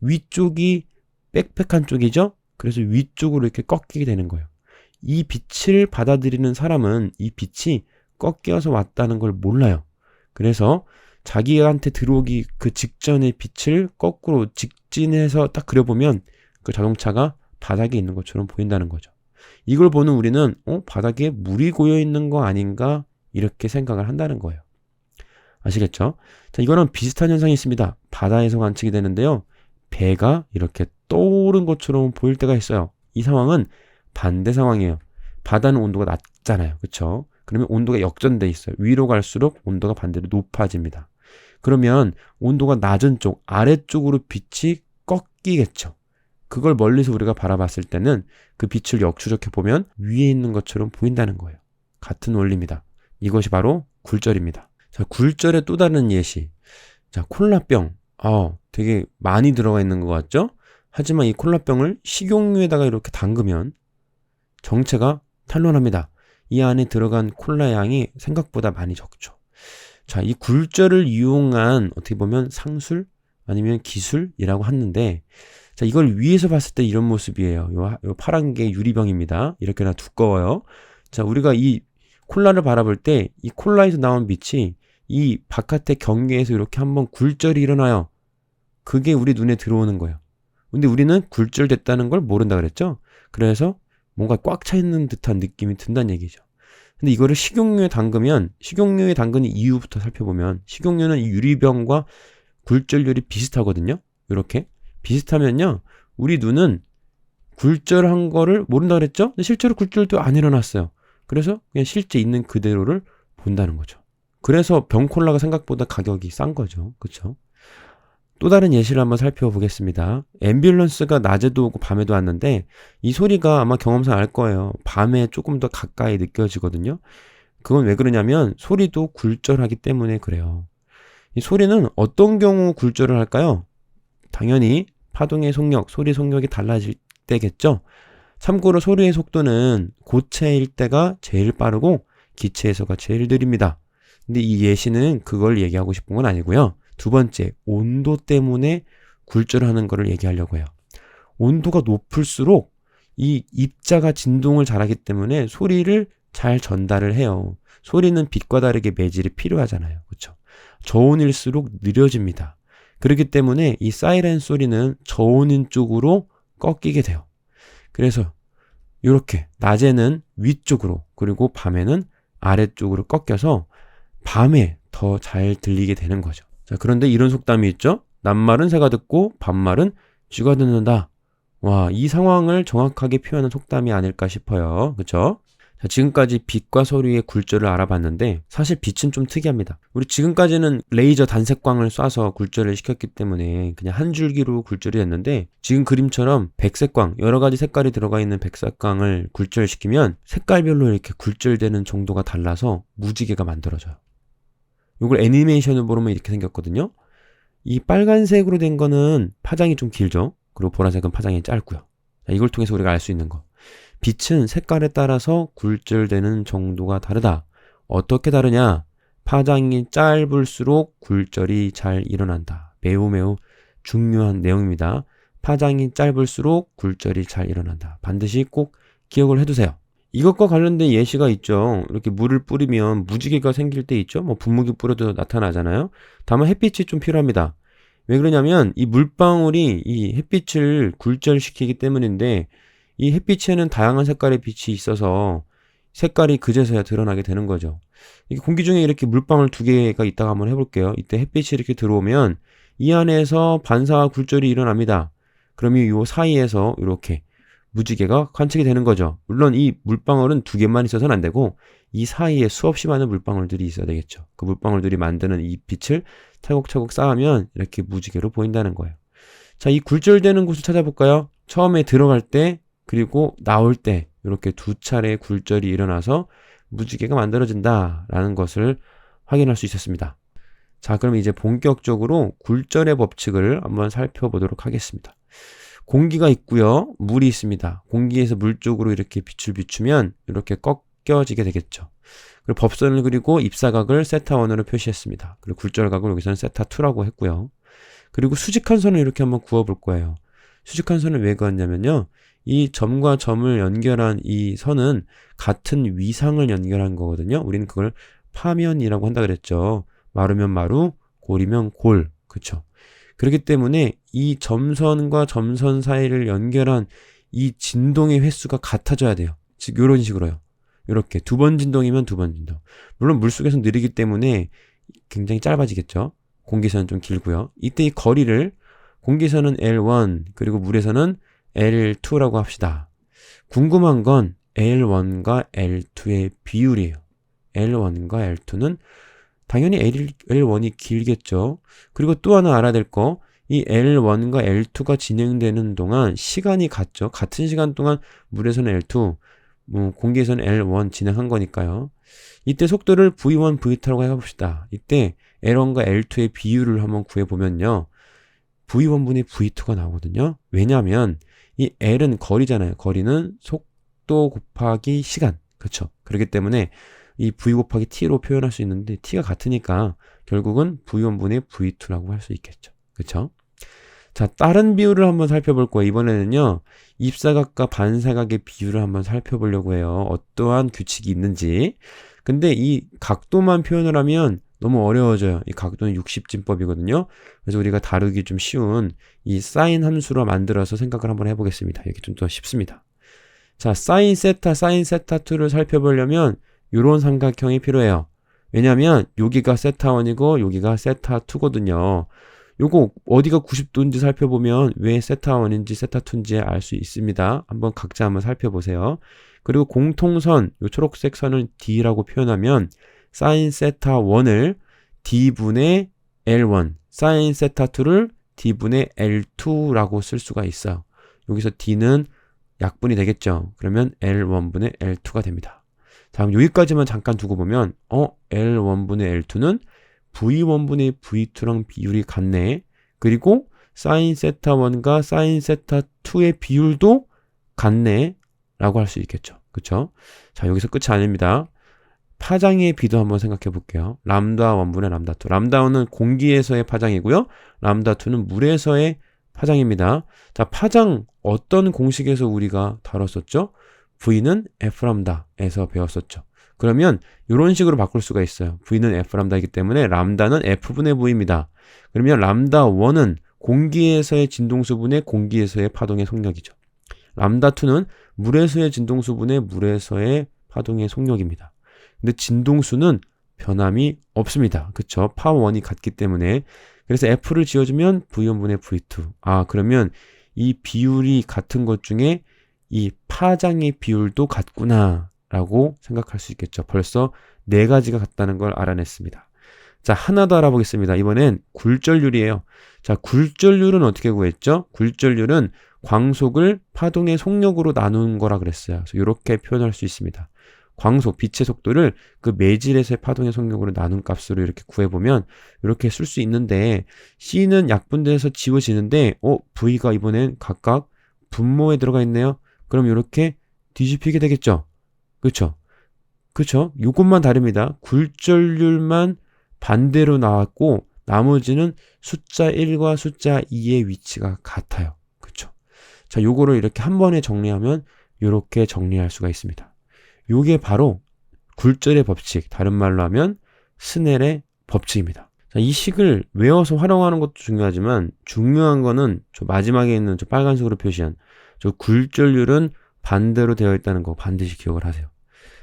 위쪽이 빽빽한 쪽이죠? 그래서 위쪽으로 이렇게 꺾이게 되는 거예요. 이 빛을 받아들이는 사람은 이 빛이 꺾여서 왔다는 걸 몰라요. 그래서 자기한테 들어오기 그 직전의 빛을 거꾸로 직진해서 딱 그려보면 그 자동차가 바닥에 있는 것처럼 보인다는 거죠. 이걸 보는 우리는 바닥에 물이 고여 있는 거 아닌가 이렇게 생각을 한다는 거예요. 아시겠죠? 자, 이거랑 비슷한 현상이 있습니다. 바다에서 관측이 되는데요. 배가 이렇게 떠오른 것처럼 보일 때가 있어요. 이 상황은 반대 상황이에요. 바다는 온도가 낮잖아요. 그렇죠? 그러면 온도가 역전돼 있어요. 위로 갈수록 온도가 반대로 높아집니다. 그러면 온도가 낮은 쪽, 아래쪽으로 빛이 꺾이겠죠. 그걸 멀리서 우리가 바라봤을 때는 그 빛을 역추적해 보면 위에 있는 것처럼 보인다는 거예요. 같은 원리입니다. 이것이 바로 굴절입니다. 자, 굴절의 또 다른 예시. 자, 콜라병. 되게 많이 들어가 있는 것 같죠? 하지만 이 콜라병을 식용유에다가 이렇게 담그면 정체가 탄로납니다. 이 안에 들어간 콜라 양이 생각보다 많이 적죠. 자, 이 굴절을 이용한 어떻게 보면 상술 아니면 기술이라고 하는데, 자, 이걸 위에서 봤을 때 이런 모습이에요. 요 파란 게 유리병입니다. 이렇게나 두꺼워요. 자, 우리가 이 콜라를 바라볼 때 이 콜라에서 나온 빛이 이 바깥의 경계에서 이렇게 한번 굴절이 일어나요. 그게 우리 눈에 들어오는 거예요. 근데 우리는 굴절됐다는 걸 모른다 그랬죠? 그래서 뭔가 꽉 차 있는 듯한 느낌이 든다는 얘기죠. 근데 이거를 식용유에 담그면, 식용유에 담그는 이유부터 살펴보면, 식용유는 이 유리병과 굴절률이 비슷하거든요. 이렇게 비슷하면요, 우리 눈은 굴절한 거를 모른다 그랬죠? 근데 실제로 굴절도 안 일어났어요. 그래서 그냥 실제 있는 그대로를 본다는 거죠. 그래서 병콜라가 생각보다 가격이 싼 거죠. 그렇죠? 또 다른 예시를 한번 살펴보겠습니다. 앰뷸런스가 낮에도 오고 밤에도 왔는데 이 소리가 아마 경험상 알 거예요. 밤에 조금 더 가까이 느껴지거든요. 그건 왜 그러냐면 소리도 굴절하기 때문에 그래요. 이 소리는 어떤 경우 굴절을 할까요? 당연히 파동의 속력, 소리 속력이 달라질 때겠죠. 참고로 소리의 속도는 고체일 때가 제일 빠르고 기체에서가 제일 느립니다. 근데 이 예시는 그걸 얘기하고 싶은 건 아니고요. 두 번째, 온도 때문에 굴절하는 거를 얘기하려고 해요. 온도가 높을수록 이 입자가 진동을 잘하기 때문에 소리를 잘 전달을 해요. 소리는 빛과 다르게 매질이 필요하잖아요. 그렇죠? 저온일수록 느려집니다. 그렇기 때문에 이 사이렌 소리는 저온인 쪽으로 꺾이게 돼요. 그래서 이렇게 낮에는 위쪽으로, 그리고 밤에는 아래쪽으로 꺾여서 밤에 더 잘 들리게 되는 거죠. 자, 그런데 이런 속담이 있죠. 낮말은 새가 듣고 밤말은 쥐가 듣는다. 와, 이 상황을 정확하게 표현한 속담이 아닐까 싶어요. 그렇죠? 자, 지금까지 빛과 소리의 굴절을 알아봤는데 사실 빛은 좀 특이합니다. 우리 지금까지는 레이저 단색광을 쏴서 굴절을 시켰기 때문에 그냥 한 줄기로 굴절이 됐는데, 지금 그림처럼 백색광, 여러 가지 색깔이 들어가 있는 백색광을 굴절시키면 색깔별로 이렇게 굴절되는 정도가 달라서 무지개가 만들어져요. 이걸 애니메이션을 보면 이렇게 생겼거든요. 이 빨간색으로 된 거는 파장이 좀 길죠. 그리고 보라색은 파장이 짧고요. 자, 이걸 통해서 우리가 알 수 있는 거. 빛은 색깔에 따라서 굴절되는 정도가 다르다. 어떻게 다르냐? 파장이 짧을수록 굴절이 잘 일어난다. 매우 매우 중요한 내용입니다. 파장이 짧을수록 굴절이 잘 일어난다. 반드시 꼭 기억을 해두세요. 이것과 관련된 예시가 있죠. 이렇게 물을 뿌리면 무지개가 생길 때 있죠. 뭐 분무기 뿌려도 나타나잖아요. 다만 햇빛이 좀 필요합니다. 왜 그러냐면 이 물방울이 이 햇빛을 굴절시키기 때문인데, 이 햇빛에는 다양한 색깔의 빛이 있어서 색깔이 그제서야 드러나게 되는 거죠. 이게 공기 중에 이렇게 물방울 두 개가 있다가 한번 해볼게요. 이때 햇빛이 이렇게 들어오면 이 안에서 반사와 굴절이 일어납니다. 그러면 이 사이에서 이렇게 무지개가 관측이 되는 거죠. 물론 이 물방울은 두 개만 있어서는 안 되고 이 사이에 수없이 많은 물방울들이 있어야 되겠죠. 그 물방울들이 만드는 이 빛을 차곡차곡 쌓으면 이렇게 무지개로 보인다는 거예요. 자, 이 굴절되는 곳을 찾아볼까요? 처음에 들어갈 때 그리고 나올 때 이렇게 두 차례 굴절이 일어나서 무지개가 만들어진다라는 것을 확인할 수 있었습니다. 자, 그럼 이제 본격적으로 굴절의 법칙을 한번 살펴보도록 하겠습니다. 공기가 있고요. 물이 있습니다. 공기에서 물 쪽으로 이렇게 빛을 비추면 이렇게 꺾여지게 되겠죠. 그리고 법선을 그리고 입사각을 세타1으로 표시했습니다. 그리고 굴절각을 여기서는 세타2라고 했고요. 그리고 수직한 선을 이렇게 한번 그어볼 거예요. 수직한 선을 왜 그었냐면요. 이 점과 점을 연결한 이 선은 같은 위상을 연결한 거거든요. 우리는 그걸 파면이라고 한다 그랬죠. 마루면 마루, 골이면 골. 그쵸? 그렇기 때문에 이 점선과 점선 사이를 연결한 이 진동의 횟수가 같아져야 돼요. 즉 이런 식으로요. 이렇게 두 번 진동이면 두 번 진동. 물론 물속에서 느리기 때문에 굉장히 짧아지겠죠. 공기선은 좀 길고요. 이때 이 거리를 공기선은 L1 그리고 물에서는 L2라고 합시다. 궁금한 건 L1과 L2의 비율이에요. L1과 L2는 당연히 L1이 길겠죠. 그리고 또 하나 알아야 될 거, 이 L1과 L2가 진행되는 동안 시간이 같죠. 같은 시간 동안 물에서는 L2, 공기에서는 L1 진행한 거니까요. 이때 속도를 V1, V2라고 해봅시다. 이때 L1과 L2의 비율을 한번 구해보면요. V1분의 V2가 나오거든요. 왜냐하면 이 L은 거리잖아요. 거리는 속도 곱하기 시간. 그렇죠. 그렇기 때문에 이 V 곱하기 T로 표현할 수 있는데 T가 같으니까 결국은 V1분의 V2라고 할 수 있겠죠. 그렇죠? 자, 다른 비율을 한번 살펴볼 거예요. 이번에는요. 입사각과 반사각의 비율을 한번 살펴보려고 해요. 어떠한 규칙이 있는지. 근데 이 각도만 표현을 하면 너무 어려워져요. 이 각도는 60진법이거든요. 그래서 우리가 다루기 좀 쉬운 이 사인 함수로 만들어서 생각을 한번 해보겠습니다. 이게 좀 더 쉽습니다. 자, 사인 세타, 사인 세타2를 살펴보려면 이런 삼각형이 필요해요. 왜냐면 여기가 세타1이고 여기가 세타2거든요. 요거 어디가 90도인지 살펴보면 왜 세타1인지 세타2인지 알 수 있습니다. 한번 각자 한번 살펴보세요. 그리고 공통선, 요 초록색 선을 D라고 표현하면 사인 세타1을 D분의 L1, 사인 세타2를 D분의 L2라고 쓸 수가 있어요. 여기서 D는 약분이 되겠죠. 그러면 L1분의 L2가 됩니다. 다음 여기까지만 잠깐 두고 보면 L1분의 L2는 V1분의 V2랑 비율이 같네. 그리고 사인 세타1과 사인 세타2의 비율도 같네 라고 할 수 있겠죠. 그쵸? 자, 여기서 끝이 아닙니다. 파장의 비도 한번 생각해 볼게요. 람다 1분의 람다 2. 람다 1은 공기에서의 파장이고요. 람다 2는 물에서의 파장입니다. 자, 파장 어떤 공식에서 우리가 다뤘었죠? V는 F람다에서 배웠었죠. 그러면 이런 식으로 바꿀 수가 있어요. V는 F람다이기 때문에 람다는 F분의 V입니다. 그러면 람다 1은 공기에서의 진동수분의 공기에서의 파동의 속력이죠. 람다 2는 물에서의 진동수분의 물에서의 파동의 속력입니다. 근데 진동수는 변함이 없습니다. 그쵸? 파1이 같기 때문에. 그래서 F를 지어주면 V1분의 V2. 그러면 이 비율이 같은 것 중에 이 파장의 비율도 같구나 라고 생각할 수 있겠죠. 벌써 4가지가 같다는 걸 알아냈습니다. 자, 하나 더 알아보겠습니다. 이번엔 굴절률이에요. 자, 굴절률은 어떻게 구했죠? 굴절률은 광속을 파동의 속력으로 나누는 거라 그랬어요. 그래서 이렇게 표현할 수 있습니다. 광속, 빛의 속도를 그 매질에서의 파동의 속력으로 나눈 값으로 이렇게 구해보면 이렇게 쓸 수 있는데 C는 약분돼서 지워지는데 V가 이번엔 각각 분모에 들어가 있네요. 그럼 이렇게 뒤집히게 되겠죠. 그렇죠? 그렇죠? 요것만 다릅니다. 굴절률만 반대로 나왔고 나머지는 숫자 1과 숫자 2의 위치가 같아요. 그렇죠? 자, 요거를 이렇게 한 번에 정리하면 이렇게 정리할 수가 있습니다. 요게 바로 굴절의 법칙, 다른 말로 하면 스넬의 법칙입니다. 자, 이 식을 외워서 활용하는 것도 중요하지만 중요한 거는 저 마지막에 있는 저 빨간색으로 표시한 저 굴절률은 반대로 되어 있다는 거 반드시 기억을 하세요.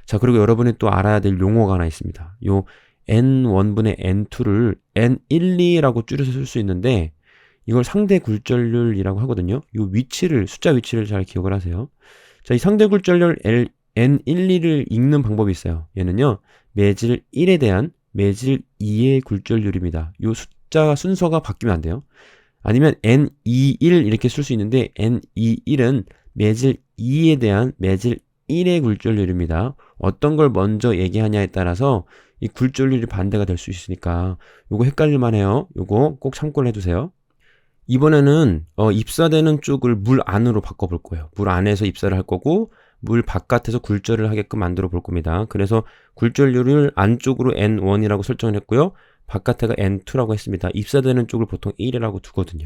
자, 그리고 여러분이 또 알아야 될 용어가 하나 있습니다. 요 N1분의 N2를 N12라고 줄여서 쓸 수 있는데 이걸 상대 굴절률이라고 하거든요. 요 위치를, 숫자 위치를 잘 기억을 하세요. 자, 이 상대 굴절률 N12를 읽는 방법이 있어요. 얘는요, 매질 1에 대한 매질 2의 굴절률입니다. 요 숫자 순서가 바뀌면 안 돼요. 아니면 N21 이렇게 쓸 수 있는데 N21은 매질 2에 대한 매질 1의 굴절률입니다. 어떤 걸 먼저 얘기하냐에 따라서 이 굴절률이 반대가 될 수 있으니까 요거 헷갈릴만 해요. 요거 꼭 참고를 해두세요. 이번에는 입사되는 쪽을 물 안으로 바꿔볼 거예요. 물 안에서 입사를 할 거고 물 바깥에서 굴절을 하게끔 만들어 볼 겁니다. 그래서 굴절률을 안쪽으로 N1이라고 설정을 했고요. 바깥에가 N2라고 했습니다. 입사되는 쪽을 보통 1이라고 두거든요.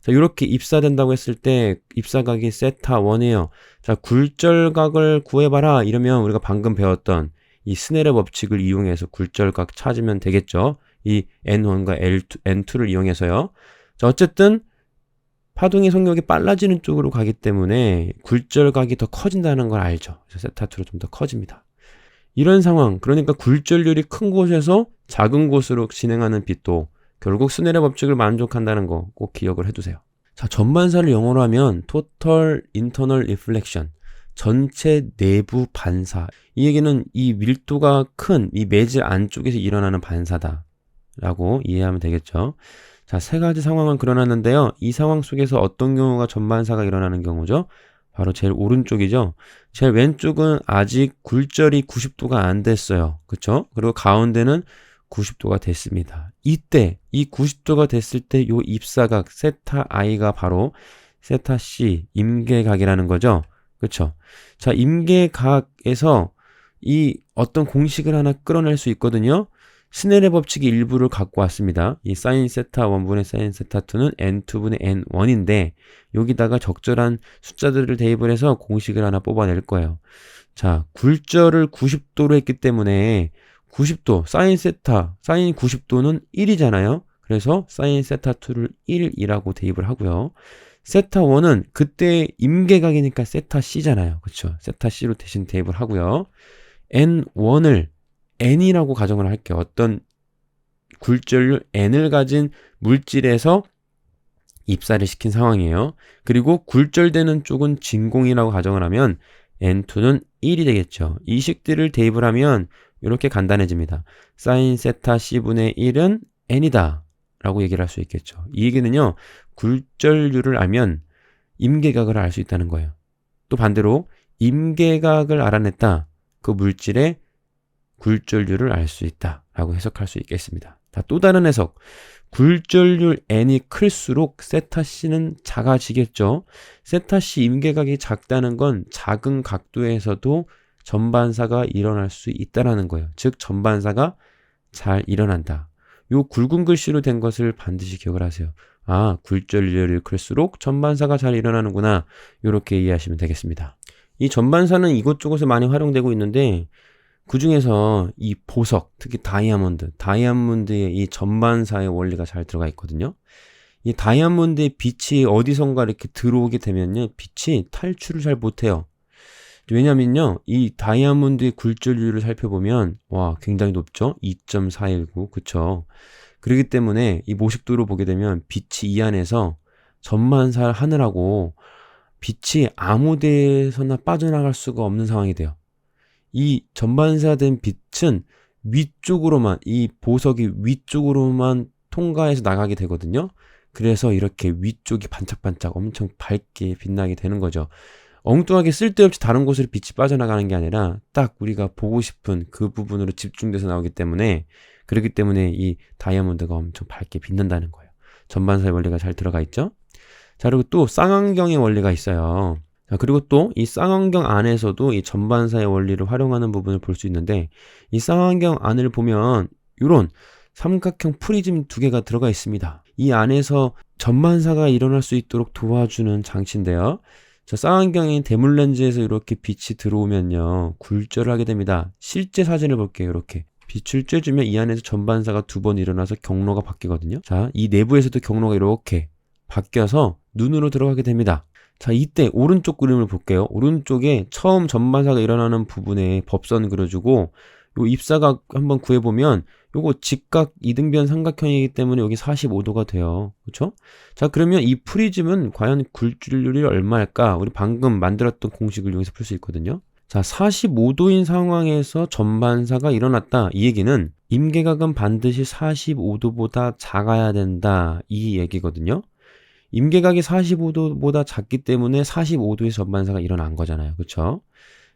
자, 이렇게 입사된다고 했을 때 입사각이 세타1이에요. 자, 굴절각을 구해봐라 이러면 우리가 방금 배웠던 이 스넬의 법칙을 이용해서 굴절각 찾으면 되겠죠. 이 N1과 N2를 이용해서요. 자, 어쨌든 파동의 속력이 빨라지는 쪽으로 가기 때문에 굴절각이 더 커진다는 걸 알죠. 그래서 세타2로 좀 더 커집니다. 이런 상황, 그러니까 굴절률이 큰 곳에서 작은 곳으로 진행하는 빛도 결국 스넬의 법칙을 만족한다는 거 꼭 기억을 해두세요. 자, 전반사를 영어로 하면 Total Internal Reflection, 전체 내부 반사. 이 얘기는 이 밀도가 큰 이 매질 안쪽에서 일어나는 반사다 라고 이해하면 되겠죠. 자, 세 가지 상황은 그려놨는데요. 이 상황 속에서 어떤 경우가 전반사가 일어나는 경우죠? 바로 제일 오른쪽이죠. 제일 왼쪽은 아직 굴절이 90도가 안 됐어요. 그쵸? 그리고 가운데는 90도가 됐습니다. 이때 이 90도가 됐을 때 요 입사각 세타 i가 바로 세타 c 임계각이라는 거죠. 그쵸? 자, 임계각에서 이 어떤 공식을 하나 끌어낼 수 있거든요. 스넬의 법칙의 일부를 갖고 왔습니다. 이 사인 세타 1분의 사인 세타 2는 n2분의 n1인데 여기다가 적절한 숫자들을 대입을 해서 공식을 하나 뽑아낼 거예요. 자, 굴절을 90도로 했기 때문에 90도, 사인 세타, 사인 90도는 1이잖아요. 그래서 사인 세타 2를 1이라고 대입을 하고요. 세타 1은 그때 임계각이니까 세타 c잖아요. 그쵸? 세타 c로 대신 대입을 하고요. n1을 n이라고 가정을 할게요. 어떤 굴절률 n을 가진 물질에서 입사를 시킨 상황이에요. 그리고 굴절되는 쪽은 진공이라고 가정을 하면 n2는 1이 되겠죠. 이 식들을 대입을 하면 이렇게 간단해집니다. 사인 세타 c분의 1은 n이다 라고 얘기를 할 수 있겠죠. 이 얘기는요, 굴절률을 알면 임계각을 알 수 있다는 거예요. 또 반대로 임계각을 알아냈다. 그 물질의 굴절률을 알 수 있다 라고 해석할 수 있겠습니다. 자, 또 다른 해석. 굴절률 n이 클수록 세타 c는 작아지겠죠. 세타 c 임계각이 작다는 건 작은 각도에서도 전반사가 일어날 수 있다라는 거예요. 즉 전반사가 잘 일어난다. 요 굵은 글씨로 된 것을 반드시 기억을 하세요. 아, 굴절률이 클수록 전반사가 잘 일어나는구나. 이렇게 이해하시면 되겠습니다. 이 전반사는 이곳저곳에 많이 활용되고 있는데 그 중에서 이 보석, 특히 다이아몬드의 이 전반사의 원리가 잘 들어가 있거든요. 이 다이아몬드의 빛이 어디선가 이렇게 들어오게 되면요, 빛이 탈출을 잘 못해요. 왜냐면요, 이 다이아몬드의 굴절률을 살펴보면 와, 굉장히 높죠. 2.419, 그쵸? 그렇기 때문에 이 모식도로 보게 되면 빛이 이 안에서 전반사를 하느라고 빛이 아무 데서나 빠져나갈 수가 없는 상황이 돼요. 이 전반사된 빛은 위쪽으로만, 이 보석이 위쪽으로만 통과해서 나가게 되거든요. 그래서 이렇게 위쪽이 반짝반짝 엄청 밝게 빛나게 되는 거죠. 엉뚱하게 쓸데없이 다른 곳으로 빛이 빠져나가는 게 아니라 딱 우리가 보고 싶은 그 부분으로 집중돼서 나오기 때문에, 그렇기 때문에 이 다이아몬드가 엄청 밝게 빛난다는 거예요. 전반사의 원리가 잘 들어가 있죠. 자, 그리고 또 쌍안경의 원리가 있어요. 자, 그리고 또 이 쌍안경 안에서도 이 전반사의 원리를 활용하는 부분을 볼 수 있는데, 이 쌍안경 안을 보면 이런 삼각형 프리즘 두 개가 들어가 있습니다. 이 안에서 전반사가 일어날 수 있도록 도와주는 장치인데요. 저 쌍안경이 대물 렌즈에서 이렇게 빛이 들어오면요, 굴절을 하게 됩니다. 실제 사진을 볼게요. 이렇게 빛을 쬐주면 이 안에서 전반사가 두 번 일어나서 경로가 바뀌거든요. 자, 이 내부에서도 경로가 이렇게 바뀌어서 눈으로 들어가게 됩니다. 자, 이때 오른쪽 그림을 볼게요. 오른쪽에 처음 전반사가 일어나는 부분에 법선 그려주고 요 입사각 한번 구해보면 요거 직각 이등변 삼각형이기 때문에 여기 45도가 돼요. 그렇죠? 자, 그러면 이 프리즘은 과연 굴절률이 얼마일까? 우리 방금 만들었던 공식을 이용해서 풀 수 있거든요. 자, 45도인 상황에서 전반사가 일어났다. 이 얘기는 임계각은 반드시 45도보다 작아야 된다. 이 얘기거든요. 임계각이 45도보다 작기 때문에 45도의 전반사가 일어난 거잖아요. 그렇죠?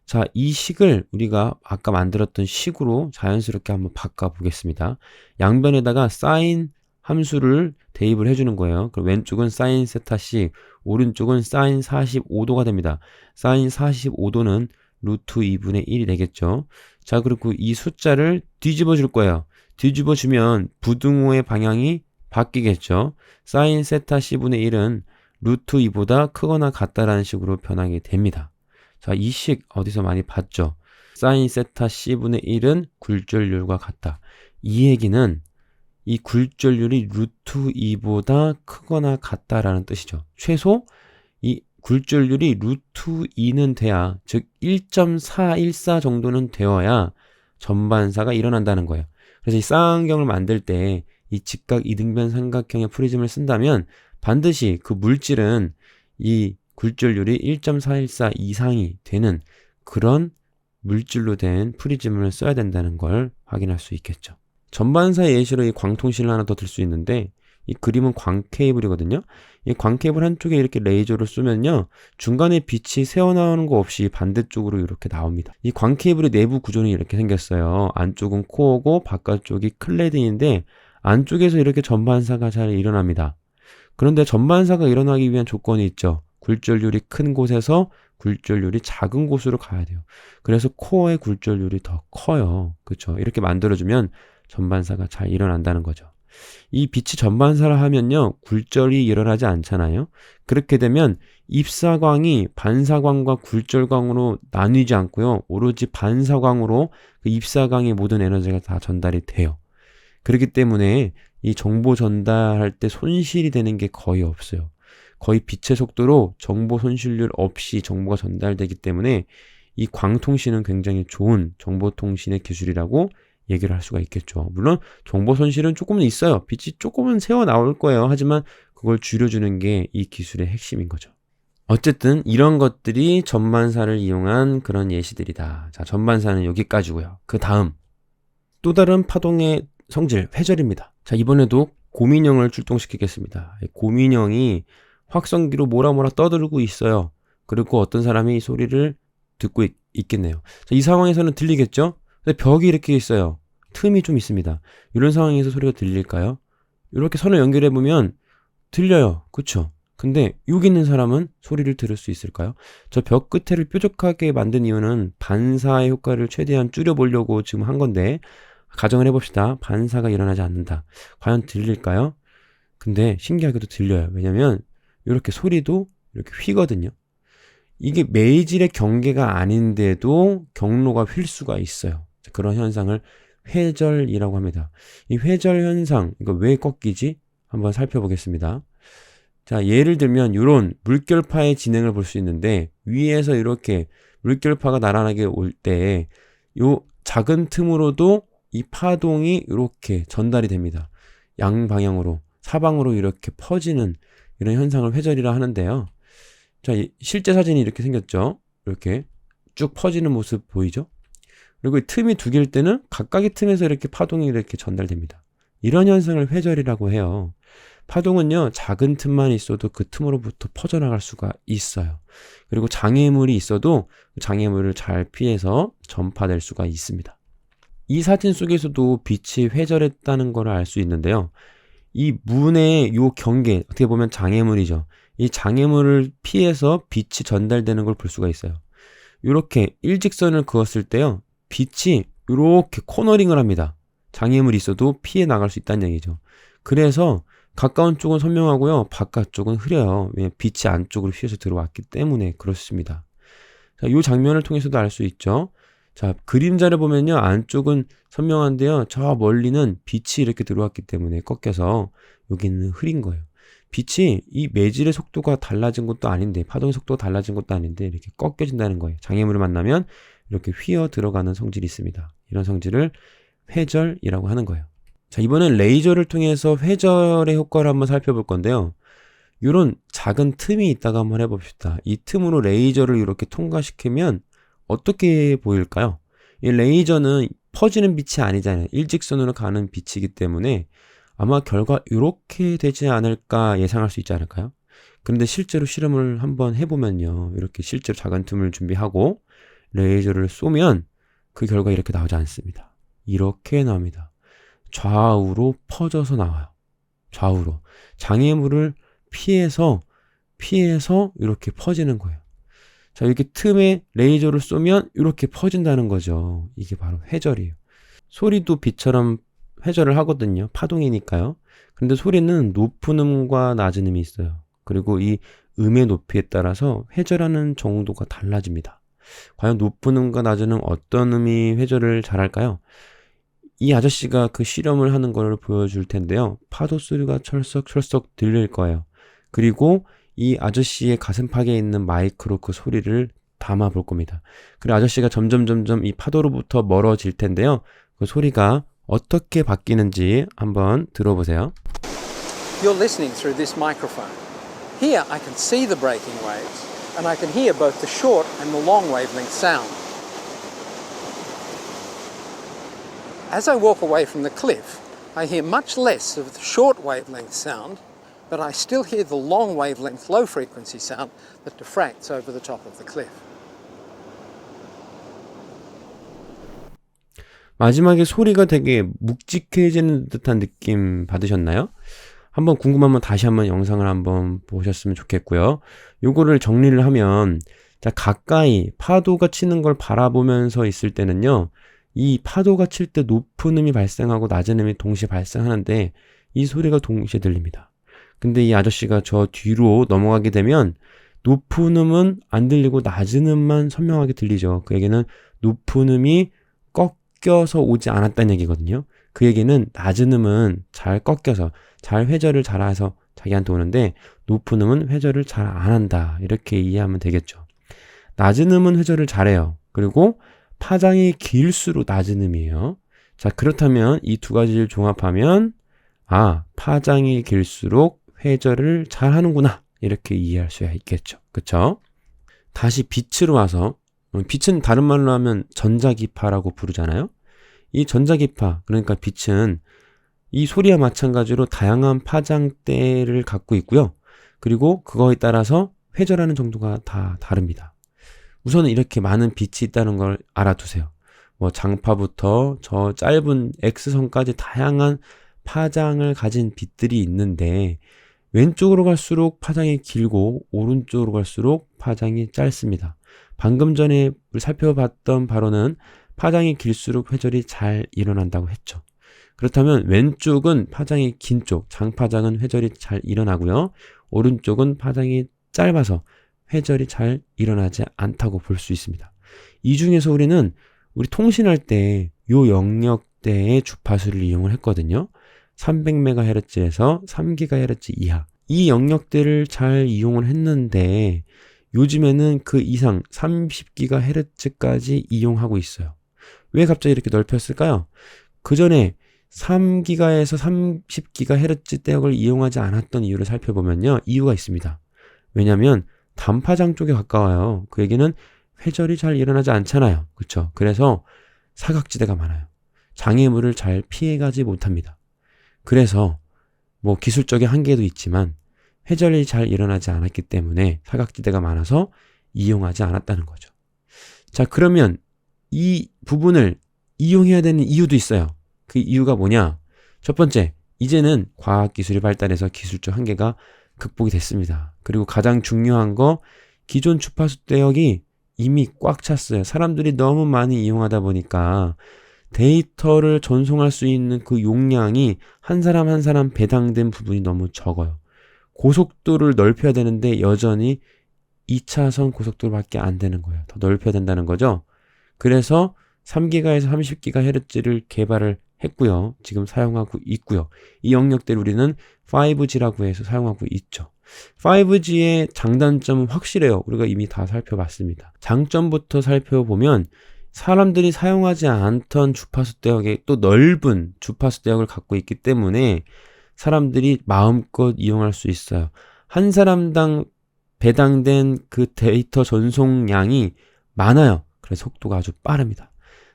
자, 이 식을 우리가 아까 만들었던 식으로 자연스럽게 한번 바꿔보겠습니다. 양변에다가 사인 함수를 대입을 해주는 거예요. 그럼 왼쪽은 사인 세타 C, 오른쪽은 사인 45도가 됩니다. 사인 45도는 루트 2분의 1이 되겠죠. 자, 그리고 이 숫자를 뒤집어 줄 거예요. 뒤집어 주면 부등호의 방향이 바뀌겠죠. 사인 세타 C분의 1은 루트 2보다 크거나 같다라는 식으로 변하게 됩니다. 자, 이 식 어디서 많이 봤죠? 사인 세타 C분의 1은 굴절률과 같다. 이 얘기는 이 굴절률이 루트 2보다 크거나 같다라는 뜻이죠. 최소 이 굴절률이 루트 2는 돼야, 즉 1.414 정도는 되어야 전반사가 일어난다는 거예요. 그래서 이 쌍안경을 만들 때 이 직각 이등변 삼각형의 프리즘을 쓴다면 반드시 그 물질은 이 굴절률이 1.414 이상이 되는 그런 물질로 된 프리즘을 써야 된다는 걸 확인할 수 있겠죠. 전반사 예시로 이 광통실을 하나 더 들 수 있는데, 이 그림은 광 케이블이거든요. 이 광 케이블 한쪽에 이렇게 레이저를 쏘면요, 중간에 빛이 새어나오는 거 없이 반대쪽으로 이렇게 나옵니다. 이 광 케이블의 내부 구조는 이렇게 생겼어요. 안쪽은 코어고 바깥쪽이 클레딩인데 안쪽에서 이렇게 전반사가 잘 일어납니다. 그런데 전반사가 일어나기 위한 조건이 있죠. 굴절률이 큰 곳에서 굴절률이 작은 곳으로 가야 돼요. 그래서 코어의 굴절률이 더 커요. 그렇죠? 이렇게 만들어주면 전반사가 잘 일어난다는 거죠. 이 빛이 전반사라 하면요, 굴절이 일어나지 않잖아요. 그렇게 되면 입사광이 반사광과 굴절광으로 나뉘지 않고요, 오로지 반사광으로 그 입사광의 모든 에너지가 다 전달이 돼요. 그렇기 때문에 이 정보 전달할 때 손실이 되는 게 거의 없어요. 거의 빛의 속도로 정보 손실률 없이 정보가 전달되기 때문에 이 광통신은 굉장히 좋은 정보통신의 기술이라고 얘기를 할 수가 있겠죠. 물론 정보 손실은 조금은 있어요. 빛이 조금은 새어 나올 거예요. 하지만 그걸 줄여주는 게 이 기술의 핵심인 거죠. 어쨌든 이런 것들이 전반사를 이용한 그런 예시들이다. 자, 전반사는 여기까지고요. 그 다음 또 다른 파동의 성질, 회절입니다. 자, 이번에도 고민형을 출동시키겠습니다. 고민형이 확성기로 뭐라 떠들고 있어요. 그리고 어떤 사람이 이 소리를 듣고 있겠네요. 자, 이 상황에서는 들리겠죠? 근데 벽이 이렇게 있어요. 틈이 좀 있습니다. 이런 상황에서 소리가 들릴까요? 이렇게 선을 연결해보면 들려요. 그쵸? 근데 여기 있는 사람은 소리를 들을 수 있을까요? 저 벽 끝에를 뾰족하게 만든 이유는 반사의 효과를 최대한 줄여보려고 지금 한 건데, 가정을 해봅시다. 반사가 일어나지 않는다. 과연 들릴까요? 근데 신기하게도 들려요. 왜냐면 이렇게 소리도 이렇게 휘거든요. 이게 매질의 경계가 아닌데도 경로가 휠 수가 있어요. 그런 현상을 회절이라고 합니다. 이 회절 현상, 이거 왜 꺾이지? 한번 살펴보겠습니다. 자, 예를 들면 이런 물결파의 진행을 볼 수 있는데, 위에서 이렇게 물결파가 날아나게 올 때 요 작은 틈으로도 이 파동이 이렇게 전달이 됩니다. 양방향으로, 사방으로 이렇게 퍼지는 이런 현상을 회절이라 하는데요. 자, 실제 사진이 이렇게 생겼죠. 이렇게 쭉 퍼지는 모습 보이죠? 그리고 이 틈이 두 개일 때는 각각의 틈에서 이렇게 파동이 이렇게 전달됩니다. 이런 현상을 회절이라고 해요. 파동은요, 작은 틈만 있어도 그 틈으로부터 퍼져나갈 수가 있어요. 그리고 장애물이 있어도 장애물을 잘 피해서 전파될 수가 있습니다. 이 사진 속에서도 빛이 회절했다는 걸 알 수 있는데요. 이 문의 요 경계, 어떻게 보면 장애물이죠. 이 장애물을 피해서 빛이 전달되는 걸 볼 수가 있어요. 이렇게 일직선을 그었을 때요, 빛이 이렇게 코너링을 합니다. 장애물이 있어도 피해 나갈 수 있다는 얘기죠. 그래서 가까운 쪽은 선명하고요, 바깥쪽은 흐려요. 왜냐면 빛이 안쪽으로 휘어서 들어왔기 때문에 그렇습니다. 자, 이 장면을 통해서도 알 수 있죠. 자, 그림자를 보면요, 안쪽은 선명한데요, 저 멀리는 빛이 이렇게 들어왔기 때문에 꺾여서 여기는 흐린 거예요. 빛이 이 매질의 속도가 달라진 것도 아닌데, 파동의 속도가 달라진 것도 아닌데 이렇게 꺾여진다는 거예요. 장애물을 만나면 이렇게 휘어 들어가는 성질이 있습니다. 이런 성질을 회절이라고 하는 거예요. 자, 이번엔 레이저를 통해서 회절의 효과를 한번 살펴볼 건데요. 이런 작은 틈이 있다가 한번 해봅시다. 이 틈으로 레이저를 이렇게 통과시키면 어떻게 보일까요? 이 레이저는 퍼지는 빛이 아니잖아요. 일직선으로 가는 빛이기 때문에 아마 결과 이렇게 되지 않을까 예상할 수 있지 않을까요? 그런데 실제로 실험을 한번 해보면요, 이렇게 실제로 작은 틈을 준비하고 레이저를 쏘면 그 결과 이렇게 나오지 않습니다. 이렇게 나옵니다. 좌우로 퍼져서 나와요. 좌우로. 장애물을 피해서 이렇게 퍼지는 거예요. 자, 이렇게 틈에 레이저를 쏘면 이렇게 퍼진다는 거죠. 이게 바로 회절이에요. 소리도 빛처럼 회절을 하거든요. 파동이니까요. 그런데 소리는 높은 음과 낮은 음이 있어요. 그리고 이 음의 높이에 따라서 회절하는 정도가 달라집니다. 과연 높은 음과 낮은 음, 어떤 음이 회절을 잘할까요? 이 아저씨가 그 실험을 하는 걸 보여줄 텐데요. 파도 소리가 철썩철썩 들릴 거예요. 그리고 이 아저씨의 가슴팍에 있는 마이크로 그 소리를 담아 볼 겁니다. 그리고 아저씨가 점점 이 파도로부터 멀어질 텐데요. 그 소리가 어떻게 바뀌는지 한번 들어보세요. You're listening through this microphone. Here I can see the breaking waves and I can hear both the short and the long wavelength sound. As I walk away from the cliff, I hear much less of the short wavelength sound, but I still hear the long wavelength low frequency sound that diffracts over the top of the cliff. 마지막에 소리가 되게 묵직해지는 듯한 느낌 받으셨나요? 한번 궁금하면 다시 한번 영상을 한번 보셨으면 좋겠고요. 요거를 정리를 하면, 자, 가까이 파도가 치는 걸 바라보면서 있을 때는요, 이 파도가 칠 때 높은 음이 발생하고 낮은 음이 동시에 발생하는데 이 소리가 동시에 들립니다. 근데 이 아저씨가 저 뒤로 넘어가게 되면 높은 음은 안 들리고 낮은 음만 선명하게 들리죠. 그 얘기는 높은 음이 꺾여서 오지 않았다는 얘기거든요. 그 얘기는 낮은 음은 잘 꺾여서 잘 회절을 잘해서 자기한테 오는데 높은 음은 회절을 잘 안 한다. 이렇게 이해하면 되겠죠. 낮은 음은 회절을 잘해요. 그리고 파장이 길수록 낮은 음이에요. 자, 그렇다면 이 두 가지를 종합하면 파장이 길수록 회절을 잘 하는구나. 이렇게 이해할 수 있겠죠. 그쵸? 다시 빛으로 와서, 빛은 다른 말로 하면 전자기파라고 부르잖아요. 이 전자기파, 그러니까 빛은 이 소리와 마찬가지로 다양한 파장대를 갖고 있고요. 그리고 그거에 따라서 회절하는 정도가 다 다릅니다. 우선은 이렇게 많은 빛이 있다는 걸 알아두세요. 뭐 장파부터 저 짧은 X선까지 다양한 파장을 가진 빛들이 있는데 왼쪽으로 갈수록 파장이 길고 오른쪽으로 갈수록 파장이 짧습니다. 방금 전에 살펴봤던 바로는 파장이 길수록 회절이 잘 일어난다고 했죠. 그렇다면 왼쪽은 파장이 긴 쪽, 장파장은 회절이 잘 일어나고요. 오른쪽은 파장이 짧아서 회절이 잘 일어나지 않다고 볼 수 있습니다. 이 중에서 우리 통신할 때 요 영역대의 주파수를 이용을 했거든요. 300MHz에서 3GHz 이하. 이 영역대를 잘 이용을 했는데 요즘에는 그 이상 30GHz까지 이용하고 있어요. 왜 갑자기 이렇게 넓혔을까요? 그 전에 3GHz에서 30GHz 대역을 이용하지 않았던 이유를 살펴보면요. 이유가 있습니다. 왜냐하면 단파장 쪽에 가까워요. 그 얘기는 회절이 잘 일어나지 않잖아요. 그렇죠? 그래서 사각지대가 많아요. 장애물을 잘 피해가지 못합니다. 그래서 뭐 기술적인 한계도 있지만 회절이 잘 일어나지 않았기 때문에 사각지대가 많아서 이용하지 않았다는 거죠. 자, 그러면 이 부분을 이용해야 되는 이유도 있어요. 그 이유가 뭐냐? 첫 번째, 이제는 과학기술이 발달해서 기술적 한계가 극복이 됐습니다. 그리고 가장 중요한 거, 기존 주파수 대역이 이미 꽉 찼어요. 사람들이 너무 많이 이용하다 보니까 데이터를 전송할 수 있는 그 용량이 한 사람 한 사람 배당된 부분이 너무 적어요. 고속도로를 넓혀야 되는데 여전히 2차선 고속도로밖에 안 되는 거예요. 더 넓혀야 된다는 거죠. 그래서 3GHz에서 30GHz를 개발을 했고요. 지금 사용하고 있고요. 이 영역대를 우리는 5G라고 해서 사용하고 있죠. 5G의 장단점은 확실해요. 우리가 이미 다 살펴봤습니다. 장점부터 살펴보면 사람들이 사용하지 않던 주파수 대역에 또 넓은 주파수 대역을 갖고 있기 때문에 사람들이 마음껏 이용할 수 있어요. 한 사람당 배당된 그 데이터 전송량이 많아요. 그래서 속도가 아주 빠릅니다.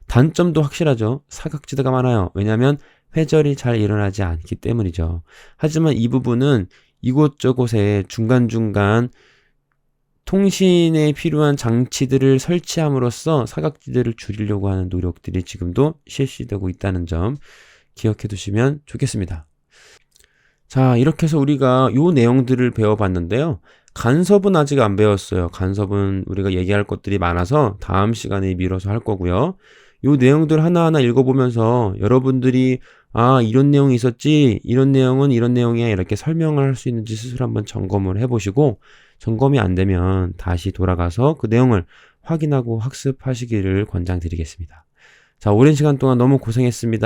단점도 확실하죠. 사각지대가 많아요. 왜냐하면 회절이 잘 일어나지 않기 때문이죠. 하지만 이 부분은 이곳저곳에 중간중간 통신에 필요한 장치들을 설치함으로써 사각지대를 줄이려고 하는 노력들이 지금도 실시되고 있다는 점 기억해 두시면 좋겠습니다. 자, 이렇게 해서 우리가 요 내용들을 배워봤는데요. 간섭은 아직 안 배웠어요. 간섭은 우리가 얘기할 것들이 많아서 다음 시간에 미뤄서 할 거고요. 요 내용들 하나하나 읽어보면서 여러분들이 이런 내용이 있었지, 이런 내용은 이런 내용이야, 이렇게 설명을 할 수 있는지 스스로 한번 점검을 해보시고, 점검이 안 되면 다시 돌아가서 그 내용을 확인하고 학습하시기를 권장드리겠습니다. 자, 오랜 시간 동안 너무 고생했습니다.